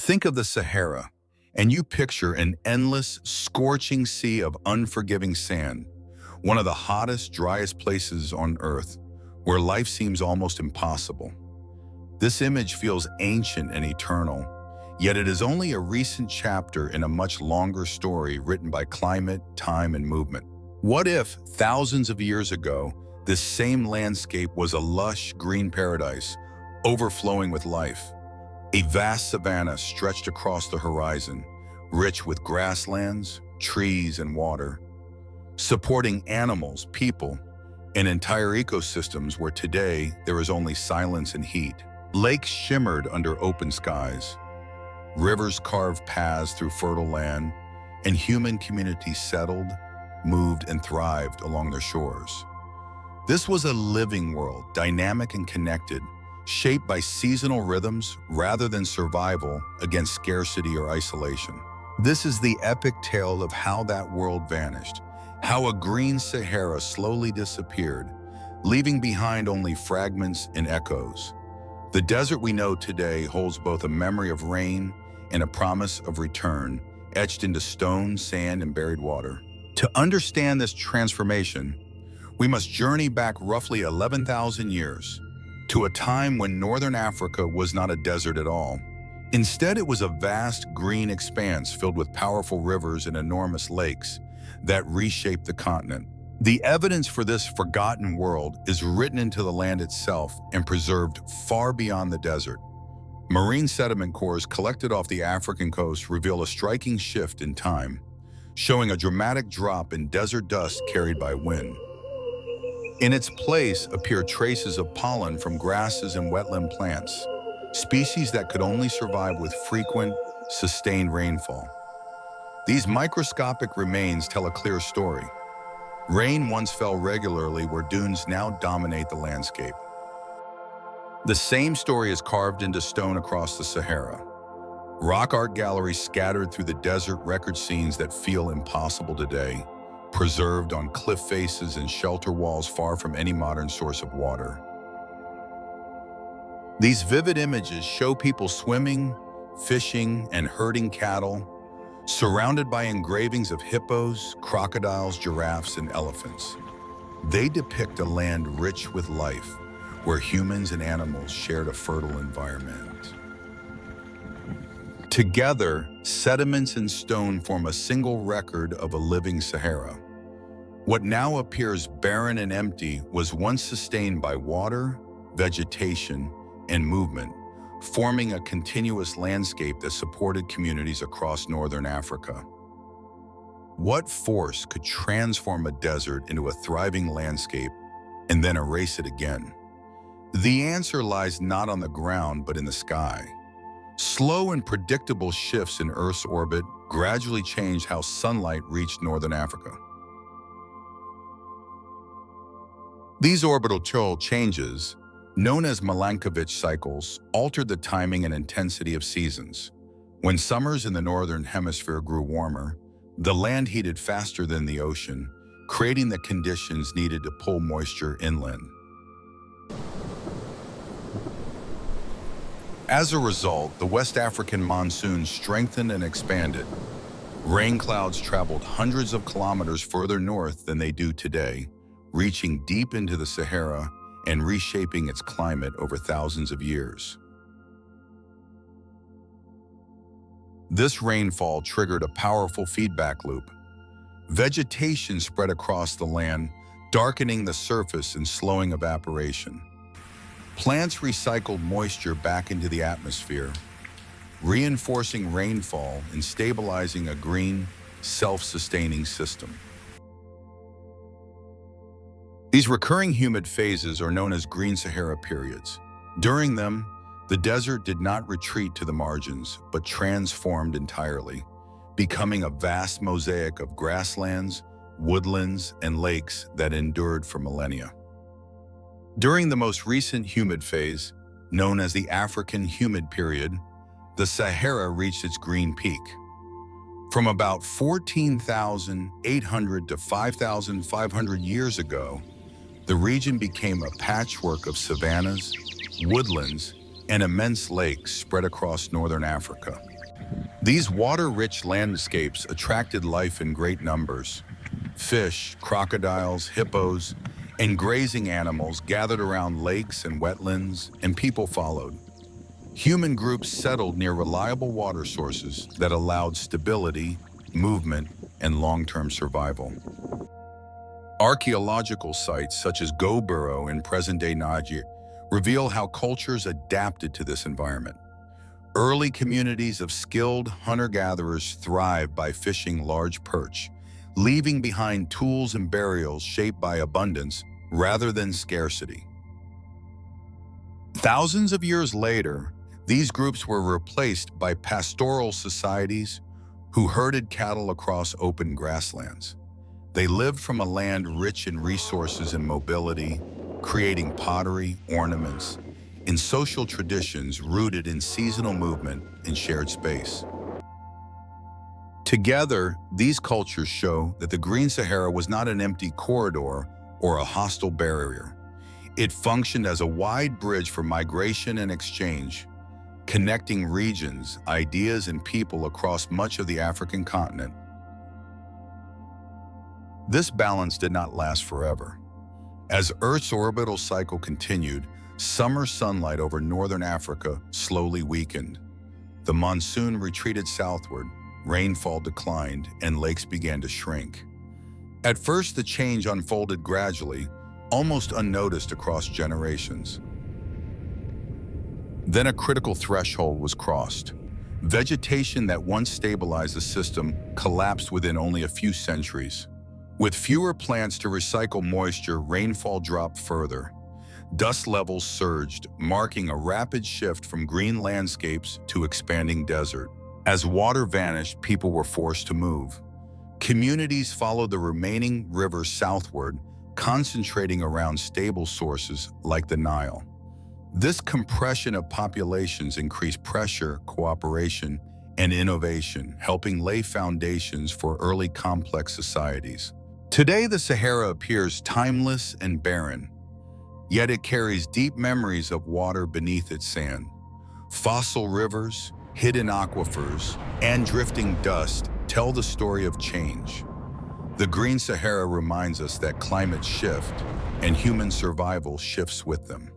Think of the Sahara, and you picture an endless, scorching sea of unforgiving sand, one of the hottest, driest places on Earth, where life seems almost impossible. This image feels ancient and eternal, yet it is only a recent chapter in a much longer story written by climate, time, and movement. What if, thousands of years ago, this same landscape was a lush, green paradise, overflowing with life? A vast savanna stretched across the horizon, rich with grasslands, trees, and water, supporting animals, people, and entire ecosystems where today there is only silence and heat. Lakes shimmered under open skies, rivers carved paths through fertile land, and human communities settled, moved, and thrived along their shores. This was a living world, dynamic and connected, shaped by seasonal rhythms rather than survival against scarcity or isolation. This is the epic tale of how that world vanished, how a green Sahara slowly disappeared, leaving behind only fragments and echoes. The desert we know today holds both a memory of rain and a promise of return, etched into stone, sand, and buried water. To understand this transformation, we must journey back roughly 11,000 years, to a time when northern Africa was not a desert at all. Instead, it was a vast green expanse filled with powerful rivers and enormous lakes that reshaped the continent. The evidence for this forgotten world is written into the land itself and preserved far beyond the desert. Marine sediment cores collected off the African coast reveal a striking shift in time, showing a dramatic drop in desert dust carried by wind. In its place appear traces of pollen from grasses and wetland plants, species that could only survive with frequent, sustained rainfall. These microscopic remains tell a clear story. Rain once fell regularly where dunes now dominate the landscape. The same story is carved into stone across the Sahara. Rock art galleries scattered through the desert record scenes that feel impossible today, preserved on cliff faces and shelter walls far from any modern source of water. These vivid images show people swimming, fishing, and herding cattle, surrounded by engravings of hippos, crocodiles, giraffes, and elephants. They depict a land rich with life, where humans and animals shared a fertile environment. Together, sediments and stone form a single record of a living Sahara. What now appears barren and empty was once sustained by water, vegetation, and movement, forming a continuous landscape that supported communities across northern Africa. What force could transform a desert into a thriving landscape and then erase it again? The answer lies not on the ground but in the sky. Slow and predictable shifts in Earth's orbit gradually changed how sunlight reached northern Africa. These orbital changes, known as Milankovitch cycles, altered the timing and intensity of seasons. When summers in the northern hemisphere grew warmer, the land heated faster than the ocean, creating the conditions needed to pull moisture inland. As a result, the West African monsoon strengthened and expanded. Rain clouds traveled hundreds of kilometers further north than they do today, reaching deep into the Sahara and reshaping its climate over thousands of years. This rainfall triggered a powerful feedback loop. Vegetation spread across the land, darkening the surface and slowing evaporation. Plants recycled moisture back into the atmosphere, reinforcing rainfall and stabilizing a green, self-sustaining system. These recurring humid phases are known as Green Sahara periods. During them, the desert did not retreat to the margins, but transformed entirely, becoming a vast mosaic of grasslands, woodlands, and lakes that endured for millennia. During the most recent humid phase, known as the African humid period, the Sahara reached its green peak. From about 14,800 to 5,500 years ago, the region became a patchwork of savannas, woodlands, and immense lakes spread across northern Africa. These water-rich landscapes attracted life in great numbers. Fish, crocodiles, hippos, and grazing animals gathered around lakes and wetlands, and people followed. Human groups settled near reliable water sources that allowed stability, movement, and long-term survival. Archaeological sites such as Goburo in present-day Nigeria reveal how cultures adapted to this environment. Early communities of skilled hunter-gatherers thrived by fishing large perch, leaving behind tools and burials shaped by abundance rather than scarcity. Thousands of years later, these groups were replaced by pastoral societies who herded cattle across open grasslands. They lived from a land rich in resources and mobility, creating pottery, ornaments, and social traditions rooted in seasonal movement and shared space. Together, these cultures show that the Green Sahara was not an empty corridor or a hostile barrier. It functioned as a wide bridge for migration and exchange, connecting regions, ideas, and people across much of the African continent. This balance did not last forever. As Earth's orbital cycle continued, summer sunlight over northern Africa slowly weakened. The monsoon retreated southward, rainfall declined, and lakes began to shrink. At first, the change unfolded gradually, almost unnoticed across generations. Then a critical threshold was crossed. Vegetation that once stabilized the system collapsed within only a few centuries. With fewer plants to recycle moisture, rainfall dropped further. Dust levels surged, marking a rapid shift from green landscapes to expanding desert. As water vanished, people were forced to move. Communities followed the remaining rivers southward, concentrating around stable sources like the Nile. This compression of populations increased pressure, cooperation, and innovation, helping lay foundations for early complex societies. Today, the Sahara appears timeless and barren, yet it carries deep memories of water beneath its sand. Fossil rivers, hidden aquifers, and drifting dust tell the story of change. The Green Sahara reminds us that climates shift, and human survival shifts with them.